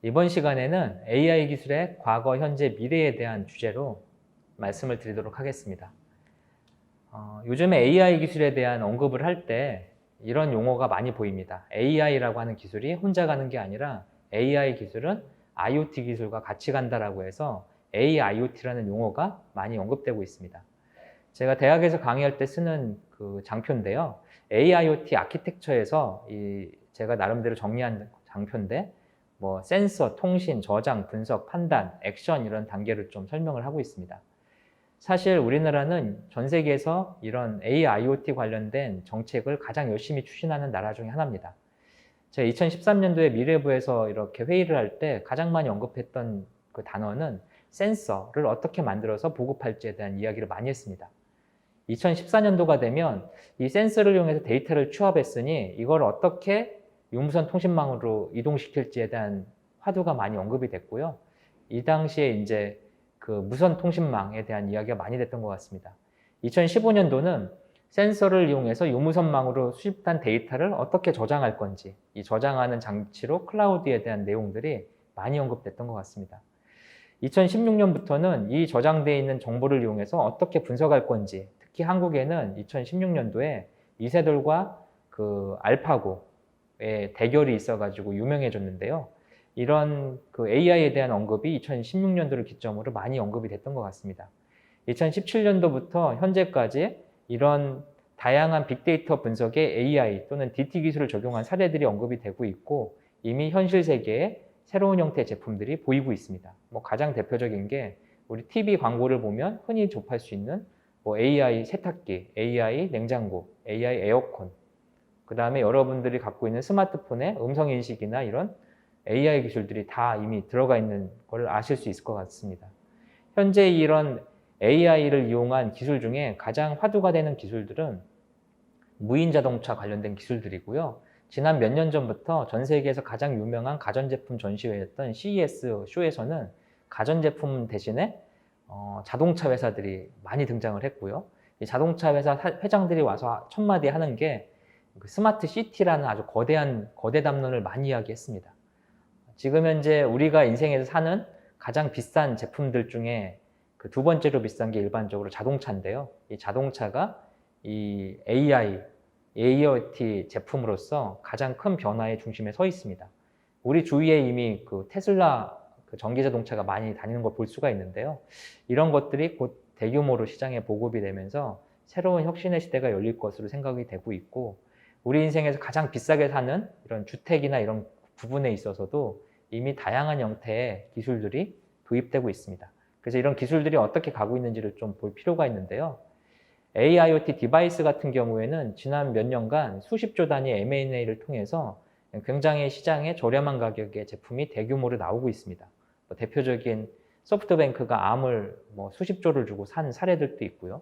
이번 시간에는 AI 기술의 과거, 현재, 미래에 대한 주제로 말씀을 드리도록 하겠습니다. 요즘에 AI 기술에 대한 언급을 할 때 이런 용어가 많이 보입니다. AI라고 하는 기술이 혼자 가는 게 아니라 AI 기술은 IoT 기술과 같이 간다라고 해서 AIoT라는 용어가 많이 언급되고 있습니다. 제가 대학에서 강의할 때 쓰는 그 장표인데요. AIoT 아키텍처에서 제가 나름대로 정리한 장표인데 뭐 센서, 통신, 저장, 분석, 판단, 액션 이런 단계를 좀 설명을 하고 있습니다. 사실 우리나라는 전 세계에서 이런 AIoT 관련된 정책을 가장 열심히 추진하는 나라 중에 하나입니다. 제가 2013년도에 미래부에서 이렇게 회의를 할 때 가장 많이 언급했던 그 단어는 센서를 어떻게 만들어서 보급할지에 대한 이야기를 많이 했습니다. 2014년도가 되면 이 센서를 이용해서 데이터를 취합했으니 이걸 어떻게 유무선 통신망으로 이동시킬지에 대한 화두가 많이 언급이 됐고요. 이 당시에 이제 그 무선 통신망에 대한 이야기가 많이 됐던 것 같습니다. 2015년도는 센서를 이용해서 유무선망으로 수집한 데이터를 어떻게 저장할 건지, 이 저장하는 장치로 클라우드에 대한 내용들이 많이 언급됐던 것 같습니다. 2016년부터는 이 저장되어 있는 정보를 이용해서 어떻게 분석할 건지, 특히 한국에는 2016년도에 이세돌과 그 알파고의 대결이 있어가지고 유명해졌는데요. 이런 그 AI에 대한 언급이 2016년도를 기점으로 많이 언급이 됐던 것 같습니다. 2017년도부터 현재까지 이런 다양한 빅데이터 분석에 AI 또는 DT 기술을 적용한 사례들이 언급이 되고 있고 이미 현실 세계에 새로운 형태의 제품들이 보이고 있습니다. 뭐 가장 대표적인 게 우리 TV 광고를 보면 흔히 접할 수 있는 뭐 AI 세탁기, AI 냉장고, AI 에어컨, 그 다음에 여러분들이 갖고 있는 스마트폰의 음성 인식이나 이런 AI 기술들이 다 이미 들어가 있는 걸 아실 수 있을 것 같습니다. 현재 이런 AI를 이용한 기술 중에 가장 화두가 되는 기술들은 무인 자동차 관련된 기술들이고요. 지난 몇 년 전부터 전 세계에서 가장 유명한 가전제품 전시회였던 CES 쇼에서는 가전제품 대신에 자동차 회사들이 많이 등장을 했고요. 이 자동차 회사 회장들이 와서 첫 마디 하는 게 스마트 시티라는 아주 거대 담론을 많이 이야기했습니다. 지금 현재 우리가 인생에서 사는 가장 비싼 제품들 중에 그 두 번째로 비싼 게 일반적으로 자동차인데요. 이 자동차가 이 AIoT 제품으로서 가장 큰 변화의 중심에 서 있습니다. 우리 주위에 이미 그 테슬라 그 전기자동차가 많이 다니는 걸 볼 수가 있는데요. 이런 것들이 곧 대규모로 시장에 보급이 되면서 새로운 혁신의 시대가 열릴 것으로 생각이 되고 있고 우리 인생에서 가장 비싸게 사는 이런 주택이나 이런 부분에 있어서도 이미 다양한 형태의 기술들이 도입되고 있습니다. 그래서 이런 기술들이 어떻게 가고 있는지를 좀 볼 필요가 있는데요. AIoT 디바이스 같은 경우에는 지난 몇 년간 수십조 단위의 M&A를 통해서 굉장히 시장에 저렴한 가격의 제품이 대규모로 나오고 있습니다. 대표적인 소프트뱅크가 암을 수십조를 주고 산 사례들도 있고요.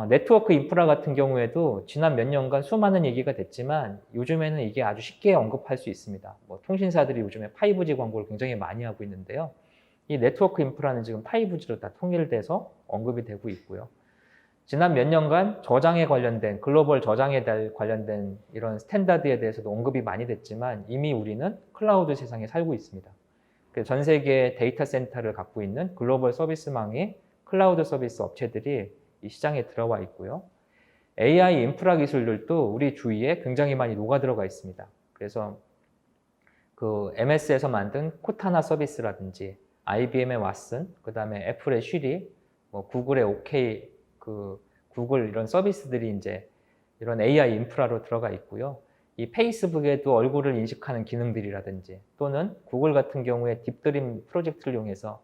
네트워크 인프라 같은 경우에도 지난 몇 년간 수많은 얘기가 됐지만 요즘에는 이게 아주 쉽게 언급할 수 있습니다. 통신사들이 요즘에 5G 광고를 굉장히 많이 하고 있는데요. 이 네트워크 인프라는 지금 5G로 다 통일돼서 언급이 되고 있고요. 지난 몇 년간 저장에 관련된 글로벌 저장에 관련된 이런 스탠다드에 대해서도 언급이 많이 됐지만 이미 우리는 클라우드 세상에 살고 있습니다. 전 세계 데이터 센터를 갖고 있는 글로벌 서비스망의 클라우드 서비스 업체들이 이 시장에 들어와 있고요. AI 인프라 기술들도 우리 주위에 굉장히 많이 녹아 들어가 있습니다. 그래서 그 MS에서 만든 코타나 서비스라든지 IBM의 왓슨, 그 다음에 애플의 쉬리, 구글의 OK, 구글 이런 서비스들이 이제 이런 AI 인프라로 들어가 있고요. 이 페이스북에도 얼굴을 인식하는 기능들이라든지 또는 구글 같은 경우에 딥드림 프로젝트를 이용해서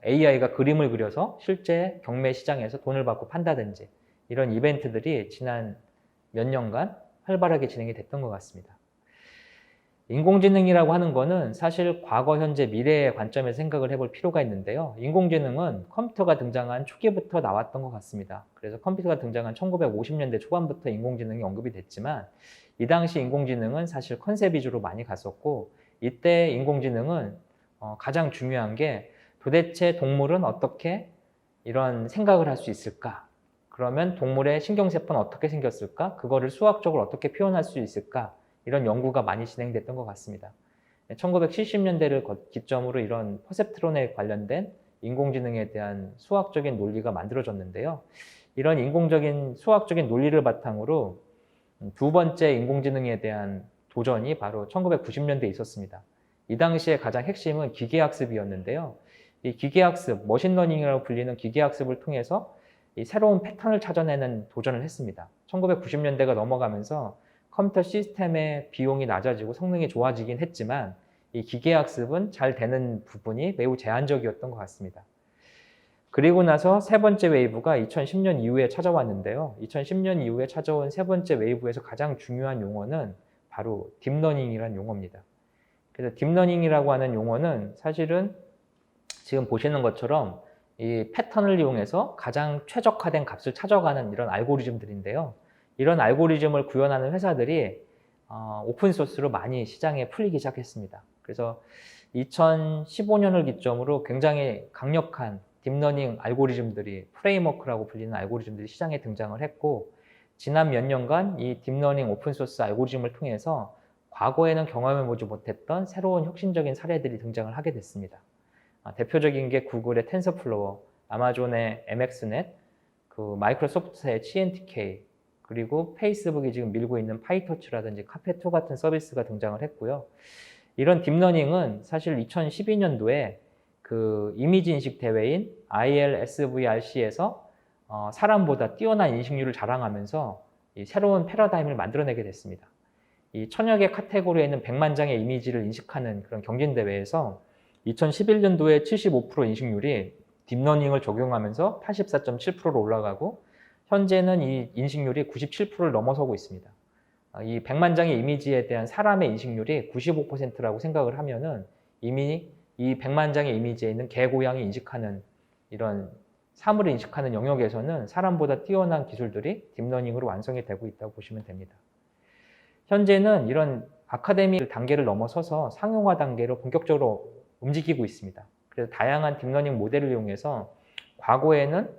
AI가 그림을 그려서 실제 경매 시장에서 돈을 받고 판다든지 이런 이벤트들이 지난 몇 년간 활발하게 진행이 됐던 것 같습니다. 인공지능이라고 하는 거는 사실 과거, 현재, 미래의 관점에서 생각을 해볼 필요가 있는데요. 인공지능은 컴퓨터가 등장한 초기부터 나왔던 것 같습니다. 그래서 컴퓨터가 등장한 1950년대 초반부터 인공지능이 언급이 됐지만 이 당시 인공지능은 사실 컨셉 위주로 많이 갔었고 이때 인공지능은 가장 중요한 게 도대체 동물은 어떻게 이런 생각을 할 수 있을까? 그러면 동물의 신경세포는 어떻게 생겼을까? 그거를 수학적으로 어떻게 표현할 수 있을까? 이런 연구가 많이 진행됐던 것 같습니다. 1970년대를 기점으로 이런 퍼셉트론에 관련된 인공지능에 대한 수학적인 논리가 만들어졌는데요. 이런 인공적인 수학적인 논리를 바탕으로 두 번째 인공지능에 대한 도전이 바로 1990년대에 있었습니다. 이 당시에 가장 핵심은 기계학습이었는데요. 이 기계학습, 머신러닝이라고 불리는 기계학습을 통해서 이 새로운 패턴을 찾아내는 도전을 했습니다. 1990년대가 넘어가면서 컴퓨터 시스템의 비용이 낮아지고 성능이 좋아지긴 했지만 이 기계학습은 잘 되는 부분이 매우 제한적이었던 것 같습니다. 그리고 나서 세 번째 웨이브가 2010년 이후에 찾아왔는데요. 2010년 이후에 찾아온 세 번째 웨이브에서 가장 중요한 용어는 바로 딥러닝이라는 용어입니다. 그래서 딥러닝이라고 하는 용어는 사실은 지금 보시는 것처럼 이 패턴을 이용해서 가장 최적화된 값을 찾아가는 이런 알고리즘들인데요. 이런 알고리즘을 구현하는 회사들이 오픈소스로 많이 시장에 풀리기 시작했습니다. 그래서 2015년을 기점으로 굉장히 강력한 딥러닝 알고리즘들이 프레임워크라고 불리는 알고리즘들이 시장에 등장을 했고 지난 몇 년간 이 딥러닝 오픈소스 알고리즘을 통해서 과거에는 경험해보지 못했던 새로운 혁신적인 사례들이 등장을 하게 됐습니다. 대표적인 게 구글의 텐서플로어, 아마존의 MXNet, 그 마이크로소프트의 GNTK, 그리고 페이스북이 지금 밀고 있는 파이터치라든지 카페2 같은 서비스가 등장을 했고요. 이런 딥러닝은 사실 2012년도에 그 이미지 인식 대회인 ILSVRC에서 사람보다 뛰어난 인식률을 자랑하면서 이 새로운 패러다임을 만들어내게 됐습니다. 이 천여 개 카테고리에 있는 100만 장의 이미지를 인식하는 그런 경진대회에서 2011년도에 75% 인식률이 딥러닝을 적용하면서 84.7%로 올라가고 현재는 이 인식률이 97%를 넘어서고 있습니다. 이 100만 장의 이미지에 대한 사람의 인식률이 95%라고 생각을 하면은 이미 이 100만 장의 이미지에 있는 개, 고양이 인식하는 이런 사물을 인식하는 영역에서는 사람보다 뛰어난 기술들이 딥러닝으로 완성이 되고 있다고 보시면 됩니다. 현재는 이런 아카데미 단계를 넘어서서 상용화 단계로 본격적으로 움직이고 있습니다. 그래서 다양한 딥러닝 모델을 이용해서 과거에는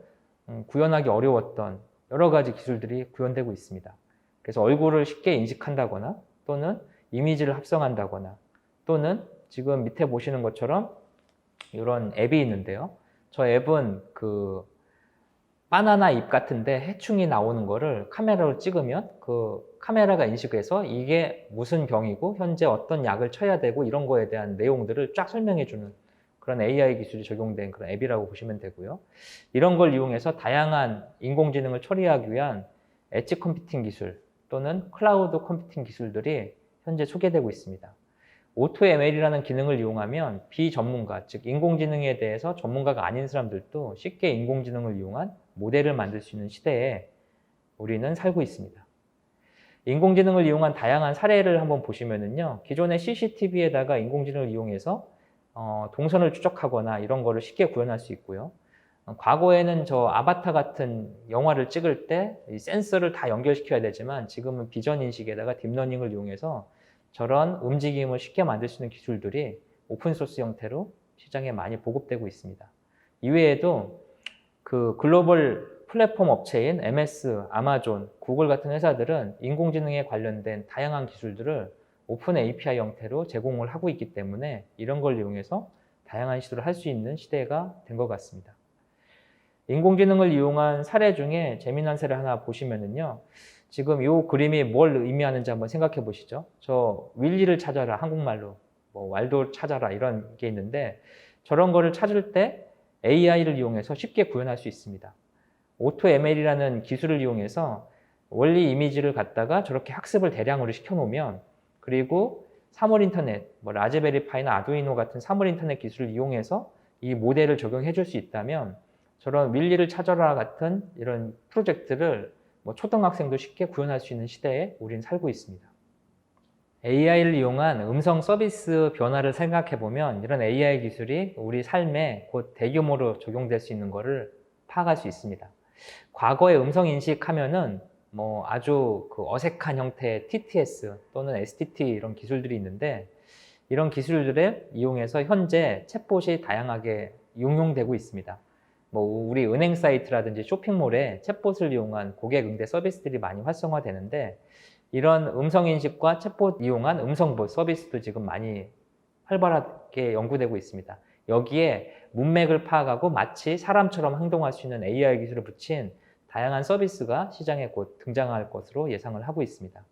구현하기 어려웠던 여러 가지 기술들이 구현되고 있습니다. 그래서 얼굴을 쉽게 인식한다거나 또는 이미지를 합성한다거나 또는 지금 밑에 보시는 것처럼 이런 앱이 있는데요. 저 앱은 그 바나나 잎 같은데 해충이 나오는 거를 카메라로 찍으면 그 카메라가 인식해서 이게 무슨 병이고 현재 어떤 약을 쳐야 되고 이런 거에 대한 내용들을 쫙 설명해 주는 그런 AI 기술이 적용된 그런 앱이라고 보시면 되고요. 이런 걸 이용해서 다양한 인공지능을 처리하기 위한 엣지 컴퓨팅 기술 또는 클라우드 컴퓨팅 기술들이 현재 소개되고 있습니다. AutoML이라는 기능을 이용하면 비전문가, 즉 인공지능에 대해서 전문가가 아닌 사람들도 쉽게 인공지능을 이용한 모델을 만들 수 있는 시대에 우리는 살고 있습니다. 인공지능을 이용한 다양한 사례를 한번 보시면은요, 기존의 CCTV에다가 인공지능을 이용해서 동선을 추적하거나 이런 거를 쉽게 구현할 수 있고요. 과거에는 저 아바타 같은 영화를 찍을 때 이 센서를 다 연결시켜야 되지만 지금은 비전 인식에다가 딥러닝을 이용해서 저런 움직임을 쉽게 만들 수 있는 기술들이 오픈소스 형태로 시장에 많이 보급되고 있습니다. 이외에도 그 글로벌 플랫폼 업체인 MS, 아마존, 구글 같은 회사들은 인공지능에 관련된 다양한 기술들을 오픈 API 형태로 제공을 하고 있기 때문에 이런 걸 이용해서 다양한 시도를 할 수 있는 시대가 된 것 같습니다. 인공지능을 이용한 사례 중에 재미난 사례 하나 보시면은요. 지금 이 그림이 뭘 의미하는지 한번 생각해 보시죠. 저 윌리를 찾아라, 한국말로 뭐 왈도 찾아라 이런 게 있는데 저런 거를 찾을 때 AI를 이용해서 쉽게 구현할 수 있습니다. AutoML이라는 기술을 이용해서 원리 이미지를 갖다가 저렇게 학습을 대량으로 시켜놓으면 그리고 사물 인터넷, 뭐 라즈베리 파이나 아두이노 같은 사물 인터넷 기술을 이용해서 이 모델을 적용해 줄 수 있다면 저런 윌리를 찾아라 같은 이런 프로젝트를 뭐 초등학생도 쉽게 구현할 수 있는 시대에 우리는 살고 있습니다. AI를 이용한 음성 서비스 변화를 생각해 보면 이런 AI 기술이 우리 삶에 곧 대규모로 적용될 수 있는 것을 파악할 수 있습니다. 과거에 음성 인식하면은 뭐 아주 그 어색한 형태의 TTS 또는 STT 이런 기술들이 있는데 이런 기술들을 이용해서 현재 챗봇이 다양하게 응용되고 있습니다. 뭐 우리 은행 사이트라든지 쇼핑몰에 챗봇을 이용한 고객 응대 서비스들이 많이 활성화되는데 이런 음성 인식과 챗봇 이용한 음성봇 서비스도 지금 많이 활발하게 연구되고 있습니다. 여기에 문맥을 파악하고 마치 사람처럼 행동할 수 있는 AI 기술을 붙인 다양한 서비스가 시장에 곧 등장할 것으로 예상을 하고 있습니다.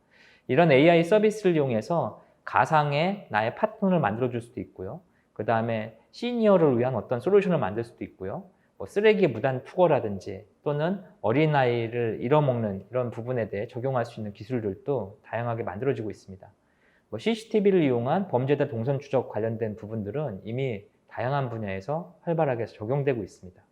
이런 AI 서비스를 이용해서 가상의 나의 파트너를 만들어줄 수도 있고요. 그 다음에 시니어를 위한 어떤 솔루션을 만들 수도 있고요. 뭐 쓰레기 무단 투거라든지 또는 어린아이를 잃어먹는 이런 부분에 대해 적용할 수 있는 기술들도 다양하게 만들어지고 있습니다. 뭐 CCTV를 이용한 범죄자 동선 추적 관련된 부분들은 이미 다양한 분야에서 활발하게 적용되고 있습니다.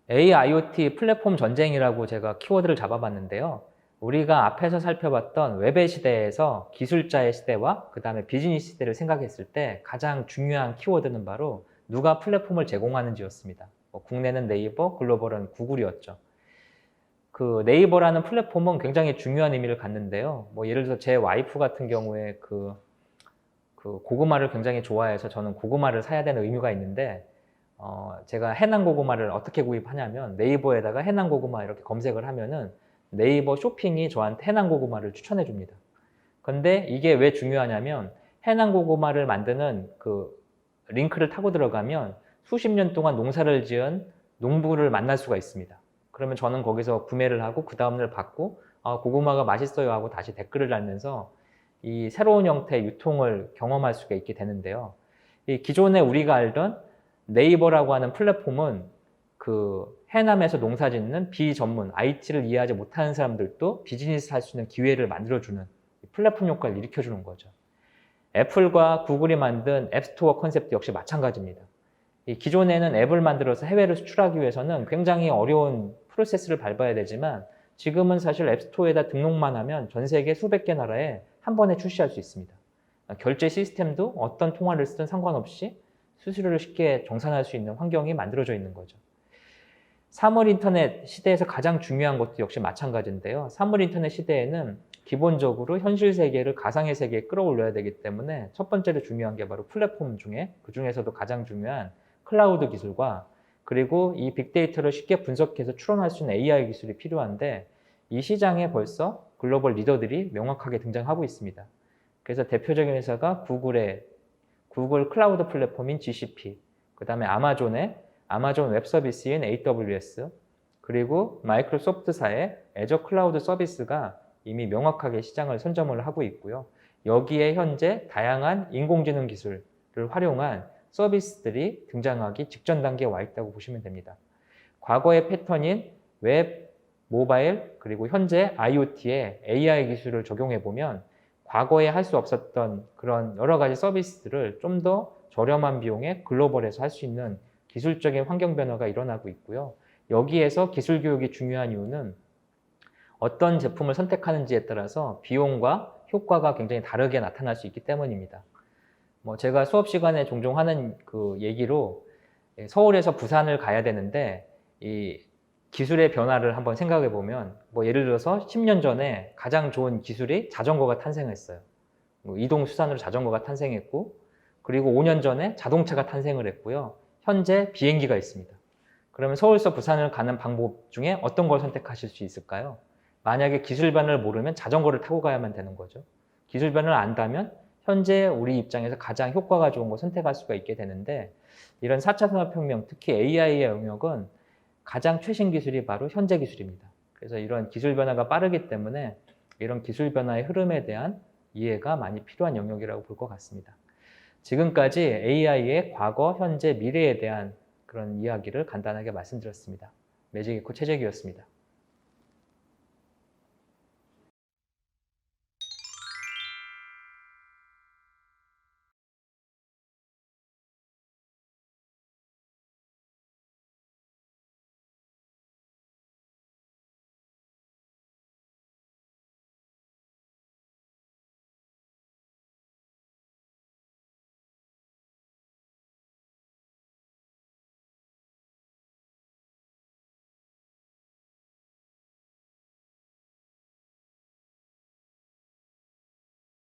AIoT 플랫폼 전쟁이라고 제가 키워드를 잡아봤는데요. 우리가 앞에서 살펴봤던 웹의 시대에서 기술자의 시대와 그 다음에 비즈니스 시대를 생각했을 때 가장 중요한 키워드는 바로 누가 플랫폼을 제공하는지였습니다. 국내는 네이버, 글로벌은 구글이었죠. 그 네이버라는 플랫폼은 굉장히 중요한 의미를 갖는데요. 예를 들어서 제 와이프 같은 경우에 그 고구마를 굉장히 좋아해서 저는 고구마를 사야 되는 의무가 있는데 제가 해남 고구마를 어떻게 구입하냐면 네이버에다가 해남 고구마 이렇게 검색을 하면은 네이버 쇼핑이 저한테 해남 고구마를 추천해 줍니다. 근데 이게 왜 중요하냐면 해남 고구마를 만드는 그 링크를 타고 들어가면 수십 년 동안 농사를 지은 농부를 만날 수가 있습니다. 그러면 저는 거기서 구매를 하고 그 다음날 받고 고구마가 맛있어요 하고 다시 댓글을 달면서 이 새로운 형태의 유통을 경험할 수가 있게 되는데요. 이 기존에 우리가 알던 네이버라고 하는 플랫폼은 그 해남에서 농사 짓는 비전문, IT를 이해하지 못하는 사람들도 비즈니스 할 수 있는 기회를 만들어주는 플랫폼 효과를 일으켜주는 거죠. 애플과 구글이 만든 앱스토어 컨셉도 역시 마찬가지입니다. 이 기존에는 앱을 만들어서 해외로 수출하기 위해서는 굉장히 어려운 프로세스를 밟아야 되지만 지금은 사실 앱스토어에다 등록만 하면 전 세계 수백 개 나라에 한 번에 출시할 수 있습니다. 결제 시스템도 어떤 통화를 쓰든 상관없이 수수료를 쉽게 정산할 수 있는 환경이 만들어져 있는 거죠. 사물 인터넷 시대에서 가장 중요한 것도 역시 마찬가지인데요. 사물 인터넷 시대에는 기본적으로 현실 세계를 가상의 세계에 끌어올려야 되기 때문에 첫 번째로 중요한 게 바로 플랫폼 중에 그 중에서도 가장 중요한 클라우드 기술과 그리고 이 빅데이터를 쉽게 분석해서 추론할 수 있는 AI 기술이 필요한데 이 시장에 벌써 글로벌 리더들이 명확하게 등장하고 있습니다. 그래서 대표적인 회사가 구글 클라우드 플랫폼인 GCP, 그 다음에 아마존의 아마존 웹 서비스인 AWS, 그리고 마이크로소프트사의 애저 클라우드 서비스가 이미 명확하게 시장을 선점을 하고 있고요. 여기에 현재 다양한 인공지능 기술을 활용한 서비스들이 등장하기 직전 단계에 와 있다고 보시면 됩니다. 과거의 패턴인 웹, 모바일, 그리고 현재 IoT에 AI 기술을 적용해 보면 과거에 할 수 없었던 그런 여러 가지 서비스들을 좀 더 저렴한 비용에 글로벌에서 할 수 있는 기술적인 환경 변화가 일어나고 있고요. 여기에서 기술 교육이 중요한 이유는 어떤 제품을 선택하는지에 따라서 비용과 효과가 굉장히 다르게 나타날 수 있기 때문입니다. 제가 수업 시간에 종종 하는 그 얘기로 서울에서 부산을 가야 되는데 이 기술의 변화를 한번 생각해 보면 예를 들어서 10년 전에 가장 좋은 기술이 자전거가 탄생했어요. 이동 수단으로 자전거가 탄생했고 그리고 5년 전에 자동차가 탄생을 했고요. 현재 비행기가 있습니다. 그러면 서울에서 부산을 가는 방법 중에 어떤 걸 선택하실 수 있을까요? 만약에 기술 변화를 모르면 자전거를 타고 가야만 되는 거죠. 기술 변화를 안다면 현재 우리 입장에서 가장 효과가 좋은 걸 선택할 수가 있게 되는데 이런 4차 산업혁명, 특히 AI의 영역은 가장 최신 기술이 바로 현재 기술입니다. 그래서 이런 기술 변화가 빠르기 때문에 이런 기술 변화의 흐름에 대한 이해가 많이 필요한 영역이라고 볼 것 같습니다. 지금까지 AI의 과거, 현재, 미래에 대한 그런 이야기를 간단하게 말씀드렸습니다. 매직이코 최재기였습니다.